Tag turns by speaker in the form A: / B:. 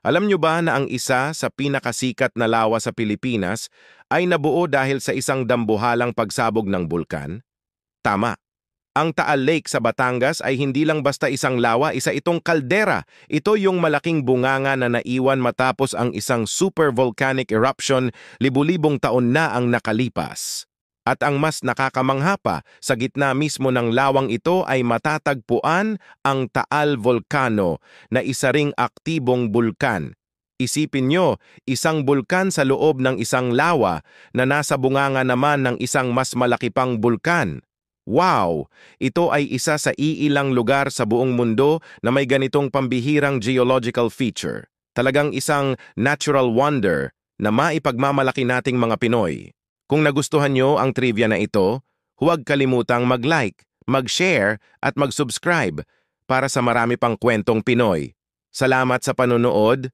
A: Alam nyo ba na ang isa sa pinakasikat na lawa sa Pilipinas ay nabuo dahil sa isang dambuhalang pagsabog ng bulkan? Tama. Ang Taal Lake sa Batangas ay hindi lang basta isang lawa, isa itong kaldera. Ito yung malaking bunganga na naiwan matapos ang isang super volcanic eruption libu-libong taon na ang nakalipas. At ang mas nakakamangha pa, sa gitna mismo ng lawang ito ay matatagpuan ang Taal Volcano na isa ring aktibong bulkan. Isipin nyo, isang bulkan sa loob ng isang lawa na nasa bunganga naman ng isang mas malaki pang bulkan. Wow! Ito ay isa sa iilang lugar sa buong mundo na may ganitong pambihirang geological feature. Talagang isang natural wonder na maipagmamalaki nating mga Pinoy. Kung nagustuhan nyo ang trivia na ito, huwag kalimutang mag-like, mag-share at mag-subscribe para sa marami pang kwentong Pinoy. Salamat sa panonood.